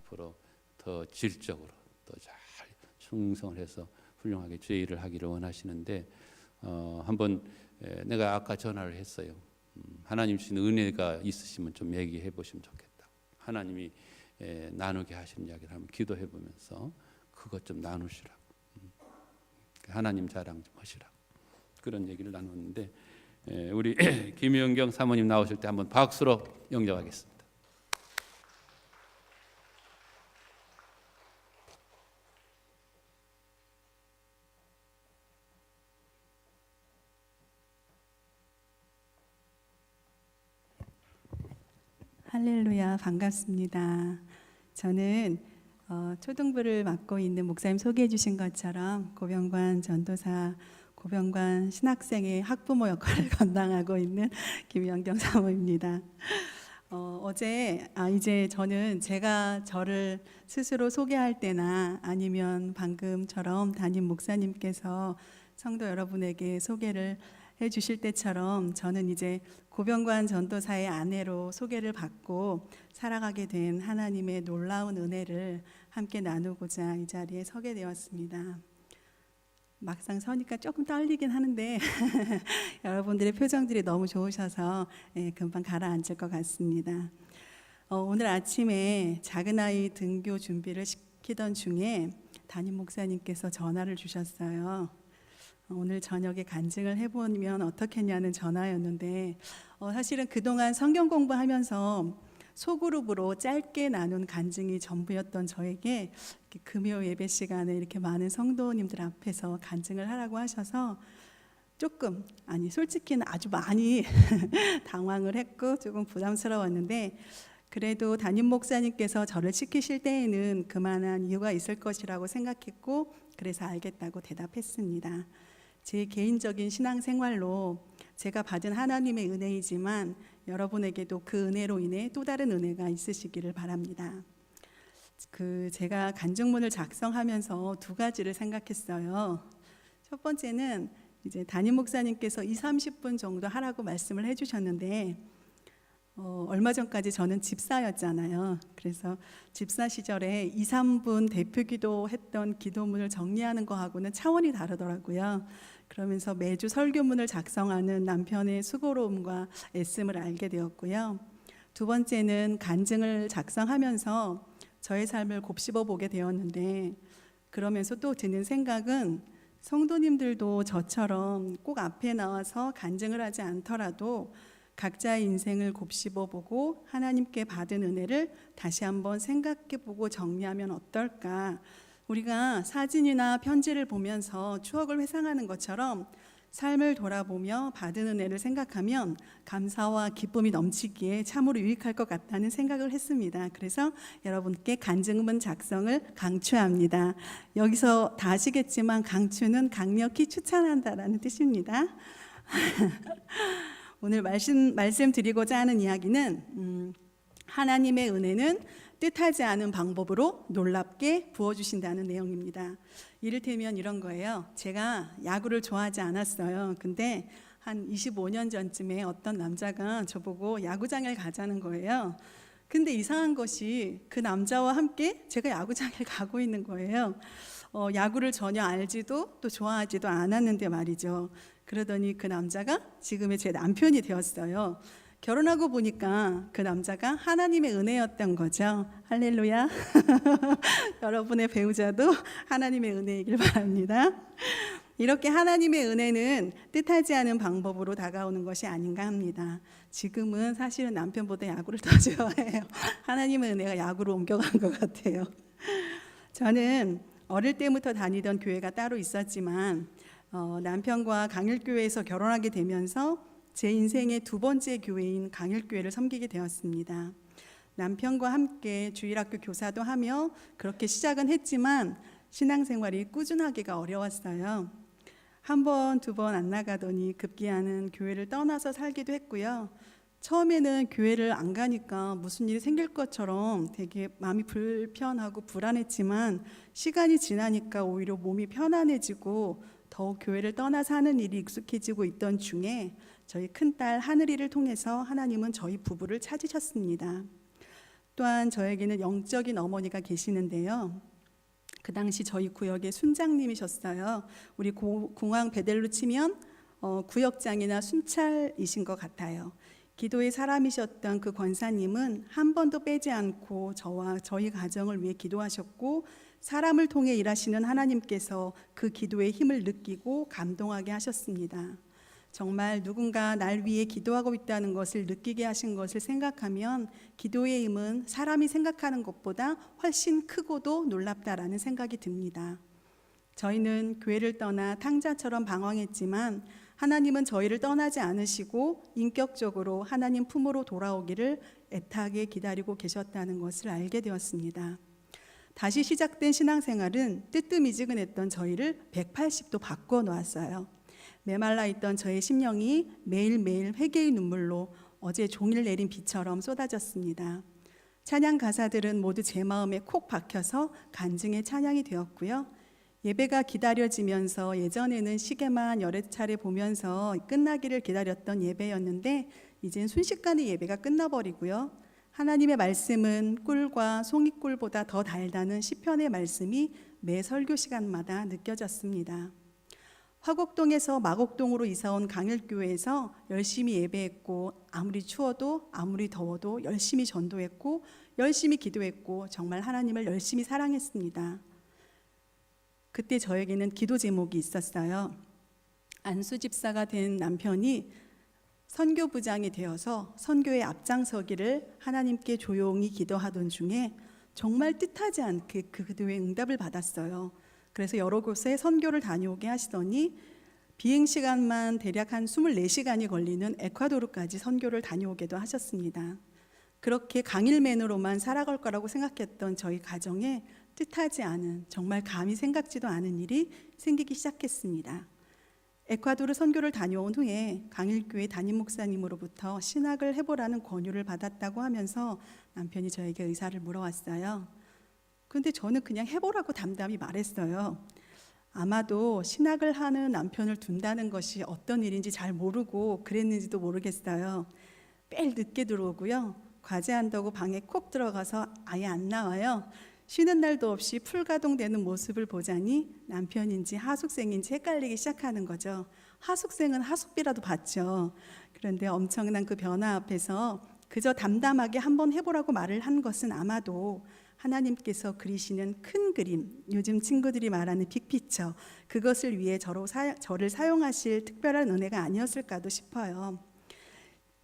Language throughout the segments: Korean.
앞으로 더 질적으로 또 잘 충성을 해서 훌륭하게 주의 일을 하기를 원하시는데 한번 내가 아까 전화를 했어요. 하나님 주신 은혜가 있으시면 좀 얘기해 보시면 좋겠다. 하나님이 나누게 하시는 이야기를 한번 기도해 보면서 그것 좀 나누시라고, 하나님 자랑 좀 하시라고 그런 얘기를 나눴는데 우리 김영경 사모님 나오실 때 한번 박수로 영접하겠습니다. 할렐루야, 반갑습니다. 저는 초등부를 맡고 있는 목사님 소개해 주신 것처럼 고병관 전도사, 고병관 신학생의 학부모 역할을 감당하고 있는 김영경 사모입니다. 이제 저는 제가 저를 스스로 소개할 때나 아니면 방금처럼 담임 목사님께서 성도 여러분에게 소개를 해 주실 때처럼 저는 이제 고병관 전도사의 아내로 소개를 받고 살아가게 된 하나님의 놀라운 은혜를 함께 나누고자 이 자리에 서게 되었습니다. 막상 서니까 조금 떨리긴 하는데 여러분들의 표정들이 너무 좋으셔서 금방 가라앉을 것 같습니다. 오늘 아침에 작은 아이 등교 준비를 시키던 중에 담임 목사님께서 전화를 주셨어요. 오늘 저녁에 간증을 해보면 어떻겠냐는 전화였는데 사실은 그동안 성경 공부하면서 소그룹으로 짧게 나눈 간증이 전부였던 저에게 금요 예배 시간에 이렇게 많은 성도님들 앞에서 간증을 하라고 하셔서 솔직히는 아주 많이 당황을 했고 조금 부담스러웠는데 그래도 담임 목사님께서 저를 시키실 때에는 그만한 이유가 있을 것이라고 생각했고 그래서 알겠다고 대답했습니다. 제 개인적인 신앙생활로 제가 받은 하나님의 은혜이지만 여러분에게도 그 은혜로 인해 또 다른 은혜가 있으시기를 바랍니다. 제가 간증문을 작성하면서 두 가지를 생각했어요. 첫 번째는 이제 담임 목사님께서 20-30분 정도 하라고 말씀을 해주셨는데 얼마 전까지 저는 집사였잖아요. 그래서 집사 시절에 2-3분 대표기도 했던 기도문을 정리하는 거하고는 차원이 다르더라고요. 그러면서 매주 설교문을 작성하는 남편의 수고로움과 애씀을 알게 되었고요. 두 번째는 간증을 작성하면서 저의 삶을 곱씹어 보게 되었는데 그러면서 또 드는 생각은 성도님들도 저처럼 꼭 앞에 나와서 간증을 하지 않더라도 각자의 인생을 곱씹어 보고 하나님께 받은 은혜를 다시 한번 생각해 보고 정리하면 어떨까? 우리가 사진이나 편지를 보면서 추억을 회상하는 것처럼 삶을 돌아보며 받은 은혜를 생각하면 감사와 기쁨이 넘치기에 참으로 유익할 것 같다는 생각을 했습니다. 그래서 여러분께 간증문 작성을 강추합니다. 여기서 다 아시겠지만 강추는 강력히 추천한다라는 뜻입니다. 오늘 말씀드리고자 하는 이야기는 하나님의 은혜는 뜻하지 않은 방법으로 놀랍게 부어주신다는 내용입니다. 이를테면 이런 거예요. 제가 야구를 좋아하지 않았어요. 근데 한 25년 전쯤에 어떤 남자가 저보고 야구장을 가자는 거예요. 근데 이상한 것이 그 남자와 함께 제가 야구장을 가고 있는 거예요. 야구를 전혀 알지도 또 좋아하지도 않았는데 말이죠. 그러더니 그 남자가 지금의 제 남편이 되었어요. 결혼하고 보니까 그 남자가 하나님의 은혜였던 거죠. 할렐루야. 여러분의 배우자도 하나님의 은혜이길 바랍니다. 이렇게 하나님의 은혜는 뜻하지 않은 방법으로 다가오는 것이 아닌가 합니다. 지금은 사실은 남편보다 야구를 더 좋아해요. 하나님의 은혜가 야구로 옮겨간 것 같아요. 저는 어릴 때부터 다니던 교회가 따로 있었지만 남편과 강일교회에서 결혼하게 되면서 제 인생의 두 번째 교회인 강일교회를 섬기게 되었습니다. 남편과 함께 주일학교 교사도 하며 그렇게 시작은 했지만 신앙생활이 꾸준하기가 어려웠어요. 한 번, 두 번 안 나가더니 급기야는 교회를 떠나서 살기도 했고요. 처음에는 교회를 안 가니까 무슨 일이 생길 것처럼 되게 마음이 불편하고 불안했지만 시간이 지나니까 오히려 몸이 편안해지고 더욱 교회를 떠나 사는 일이 익숙해지고 있던 중에 저희 큰딸 하늘이를 통해서 하나님은 저희 부부를 찾으셨습니다. 또한 저에게는 영적인 어머니가 계시는데요. 그 당시 저희 구역의 순장님이셨어요. 우리 공항 베델로 치면 구역장이나 순찰이신 것 같아요. 기도의 사람이셨던 그 권사님은 한 번도 빼지 않고 저와 저희 가정을 위해 기도하셨고, 사람을 통해 일하시는 하나님께서 그 기도의 힘을 느끼고 감동하게 하셨습니다. 정말 누군가 날 위해 기도하고 있다는 것을 느끼게 하신 것을 생각하면 기도의 힘은 사람이 생각하는 것보다 훨씬 크고도 놀랍다라는 생각이 듭니다. 저희는 교회를 떠나 탕자처럼 방황했지만 하나님은 저희를 떠나지 않으시고 인격적으로 하나님 품으로 돌아오기를 애타게 기다리고 계셨다는 것을 알게 되었습니다. 다시 시작된 신앙생활은 뜨뜻미지근했던 저희를 180도 바꿔 놓았어요. 메말라 있던 저의 심령이 매일매일 회개의 눈물로 어제 종일 내린 비처럼 쏟아졌습니다. 찬양 가사들은 모두 제 마음에 콕 박혀서 간증의 찬양이 되었고요. 예배가 기다려지면서 예전에는 시계만 여러 차례 보면서 끝나기를 기다렸던 예배였는데 이젠 순식간에 예배가 끝나버리고요. 하나님의 말씀은 꿀과 송이꿀보다 더 달다는 시편의 말씀이 매 설교 시간마다 느껴졌습니다. 화곡동에서 마곡동으로 이사온 강일교회에서 열심히 예배했고, 아무리 추워도 아무리 더워도 열심히 전도했고 열심히 기도했고 정말 하나님을 열심히 사랑했습니다. 그때 저에게는 기도 제목이 있었어요. 안수 집사가 된 남편이 선교부장이 되어서 선교에 앞장서기를 하나님께 조용히 기도하던 중에 정말 뜻하지 않게 그 기도에 응답을 받았어요. 그래서 여러 곳에 선교를 다녀오게 하시더니 비행시간만 대략 한 24시간이 걸리는 에콰도르까지 선교를 다녀오게도 하셨습니다. 그렇게 강일맨으로만 살아갈 거라고 생각했던 저희 가정에 뜻하지 않은, 정말 감히 생각지도 않은 일이 생기기 시작했습니다. 에콰도르 선교를 다녀온 후에 강일교회 담임 목사님으로부터 신학을 해보라는 권유를 받았다고 하면서 남편이 저에게 의사를 물어왔어요. 근데 저는 그냥 해보라고 담담히 말했어요. 아마도 신학을 하는 남편을 둔다는 것이 어떤 일인지 잘 모르고 그랬는지도 모르겠어요. 매일 늦게 들어오고요. 과제한다고 방에 콕 들어가서 아예 안 나와요. 쉬는 날도 없이 풀가동되는 모습을 보자니 남편인지 하숙생인지 헷갈리기 시작하는 거죠. 하숙생은 하숙비라도 받죠. 그런데 엄청난 그 변화 앞에서 그저 담담하게 한번 해보라고 말을 한 것은 아마도 하나님께서 그리시는 큰 그림, 요즘 친구들이 말하는 빅피처, 그것을 위해 저를 사용하실 특별한 은혜가 아니었을까도 싶어요.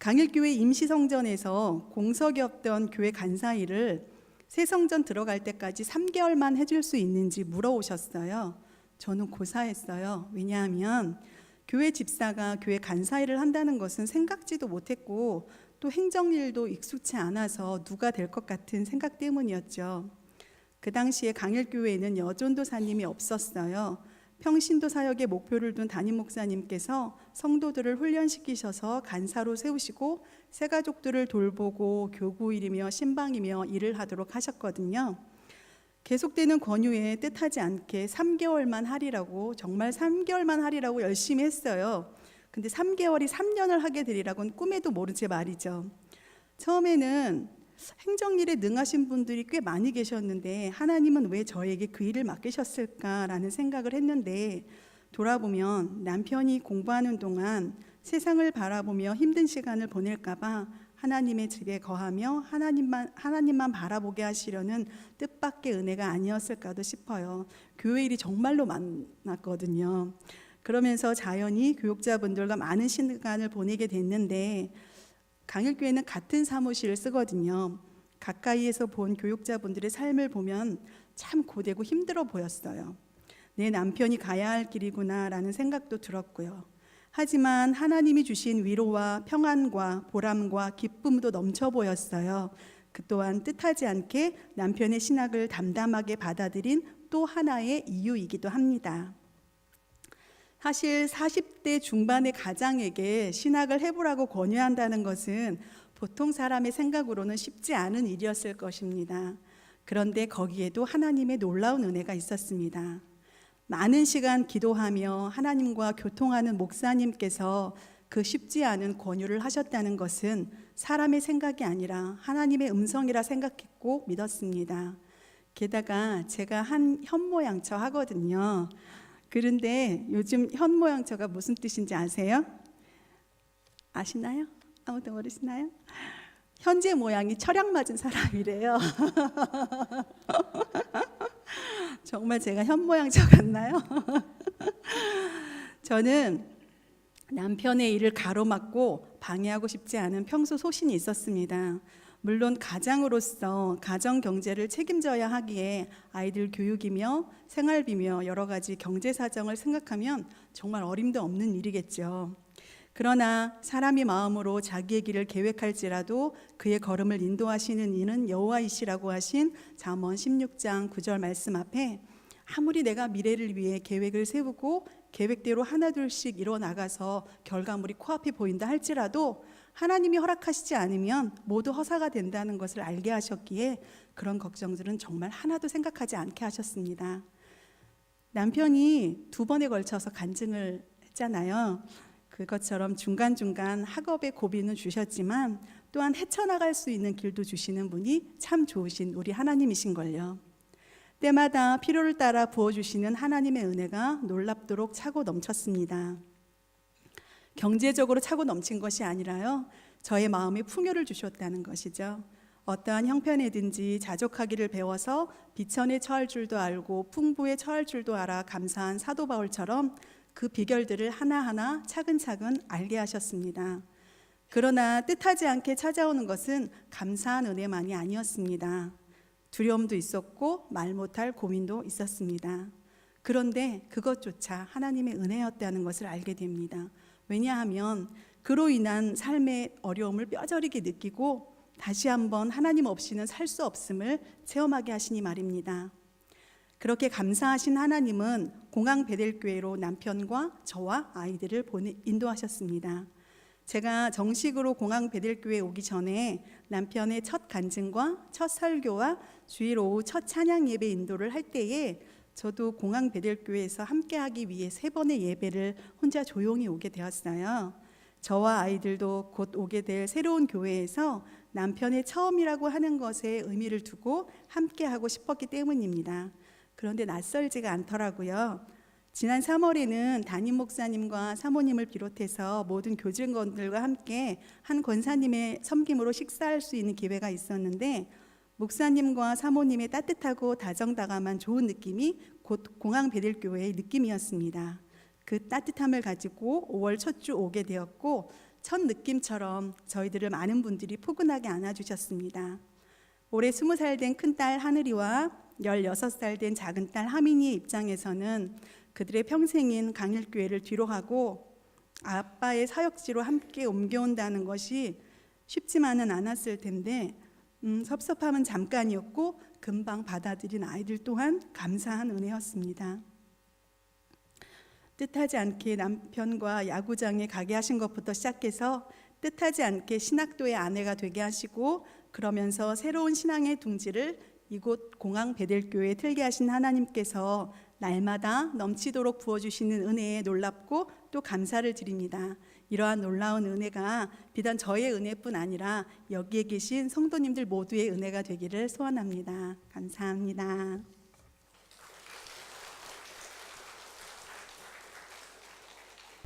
강일교회 임시성전에서 공석이 없던 교회 간사 일을 새 성전 들어갈 때까지 3개월만 해줄 수 있는지 물어오셨어요. 저는 고사했어요. 왜냐하면 교회 집사가 교회 간사 일을 한다는 것은 생각지도 못했고 또 행정일도 익숙치 않아서 누가 될 것 같은 생각 때문이었죠. 그 당시에 강일교회에는 여전도사님이 없었어요. 평신도 사역에 목표를 둔 담임 목사님께서 성도들을 훈련시키셔서 간사로 세우시고 새가족들을 돌보고 교구일이며 신방이며 일을 하도록 하셨거든요. 계속되는 권유에 뜻하지 않게 3개월만 하리라고, 정말 3개월만 하리라고 열심히 했어요. 근데 3개월이 3년을 하게 되리라고는 꿈에도 모르지 말이죠. 처음에는 행정일에 능하신 분들이 꽤 많이 계셨는데 하나님은 왜 저에게 그 일을 맡기셨을까라는 생각을 했는데, 돌아보면 남편이 공부하는 동안 세상을 바라보며 힘든 시간을 보낼까 봐 하나님의 집에 거하며 하나님만 바라보게 하시려는 뜻밖의 은혜가 아니었을까도 싶어요. 교회 일이 정말로 많았거든요. 그러면서 자연히 교육자분들과 많은 시간을 보내게 됐는데, 강일교회는 같은 사무실을 쓰거든요. 가까이에서 본 교육자분들의 삶을 보면 참 고되고 힘들어 보였어요. 내 남편이 가야 할 길이구나 라는 생각도 들었고요. 하지만 하나님이 주신 위로와 평안과 보람과 기쁨도 넘쳐 보였어요. 그 또한 뜻하지 않게 남편의 신학을 담담하게 받아들인 또 하나의 이유이기도 합니다. 사실 40대 중반의 가장에게 신학을 해보라고 권유한다는 것은 보통 사람의 생각으로는 쉽지 않은 일이었을 것입니다. 그런데 거기에도 하나님의 놀라운 은혜가 있었습니다. 많은 시간 기도하며 하나님과 교통하는 목사님께서 그 쉽지 않은 권유를 하셨다는 것은 사람의 생각이 아니라 하나님의 음성이라 생각했고 믿었습니다. 게다가 제가 한 현모양처 하거든요. 그런데 요즘 현모양처가 무슨 뜻인지 아세요? 아시나요? 아무도 모르시나요? 현재 모양이 철약 맞은 사람이래요. 정말 제가 현모양처 같나요? 저는 남편의 일을 가로막고 방해하고 싶지 않은 평소 소신이 있었습니다. 물론 가장으로서 가정 경제를 책임져야 하기에 아이들 교육이며 생활비며 여러 가지 경제 사정을 생각하면 정말 어림도 없는 일이겠죠. 그러나 사람이 마음으로 자기의 길을 계획할지라도 그의 걸음을 인도하시는 이는 여호와이시라고 하신 잠언 16장 9절 말씀 앞에 아무리 내가 미래를 위해 계획을 세우고 계획대로 하나둘씩 이뤄나가서 결과물이 코앞에 보인다 할지라도 하나님이 허락하시지 않으면 모두 허사가 된다는 것을 알게 하셨기에 그런 걱정들은 정말 하나도 생각하지 않게 하셨습니다. 남편이 2번에 걸쳐서 간증을 했잖아요. 그것처럼 중간중간 학업의 고비는 주셨지만 또한 헤쳐나갈 수 있는 길도 주시는 분이 참 좋으신 우리 하나님이신걸요. 때마다 필요를 따라 부어주시는 하나님의 은혜가 놀랍도록 차고 넘쳤습니다. 경제적으로 차고 넘친 것이 아니라요, 저의 마음에 풍요를 주셨다는 것이죠. 어떠한 형편에든지 자족하기를 배워서 비천에 처할 줄도 알고 풍부에 처할 줄도 알아 감사한 사도 바울처럼 그 비결들을 하나하나 차근차근 알게 하셨습니다. 그러나 뜻하지 않게 찾아오는 것은 감사한 은혜만이 아니었습니다. 두려움도 있었고 말 못할 고민도 있었습니다. 그런데 그것조차 하나님의 은혜였다는 것을 알게 됩니다. 왜냐하면 그로 인한 삶의 어려움을 뼈저리게 느끼고 다시 한번 하나님 없이는 살 수 없음을 체험하게 하시니 말입니다. 그렇게 감사하신 하나님은 공항 베델교회로 남편과 저와 아이들을 인도하셨습니다. 제가 정식으로 공항 베델교회에 오기 전에 남편의 첫 간증과 첫 설교와 주일 오후 첫 찬양 예배 인도를 할 때에 저도 공항 베델교회에서 함께하기 위해 3번의 예배를 혼자 조용히 오게 되었어요. 저와 아이들도 곧 오게 될 새로운 교회에서 남편의 처음이라고 하는 것에 의미를 두고 함께하고 싶었기 때문입니다. 그런데 낯설지가 않더라고요. 지난 3월에는 담임 목사님과 사모님을 비롯해서 모든 교직원들과 함께 한 권사님의 섬김으로 식사할 수 있는 기회가 있었는데 목사님과 사모님의 따뜻하고 다정다감한 좋은 느낌이 곧 공항 베델교회의 느낌이었습니다. 그 따뜻함을 가지고 5월 첫 주 오게 되었고 첫 느낌처럼 저희들을 많은 분들이 포근하게 안아주셨습니다. 올해 20살 된 큰딸 하늘이와 16살 된 작은 딸 하민이의 입장에서는 그들의 평생인 강일교회를 뒤로 하고 아빠의 사역지로 함께 옮겨온다는 것이 쉽지만은 않았을 텐데 섭섭함은 잠깐이었고 금방 받아들인 아이들 또한 감사한 은혜였습니다. 뜻하지 않게 남편과 야구장에 가게 하신 것부터 시작해서 뜻하지 않게 신학도의 아내가 되게 하시고 그러면서 새로운 신앙의 둥지를 이곳 공항 베델교회에 틀게 하신 하나님께서 날마다 넘치도록 부어주시는 은혜에 놀랍고 또 감사를 드립니다. 이러한 놀라운 은혜가 비단 저의 은혜뿐 아니라 여기에 계신 성도님들 모두의 은혜가 되기를 소원합니다. 감사합니다.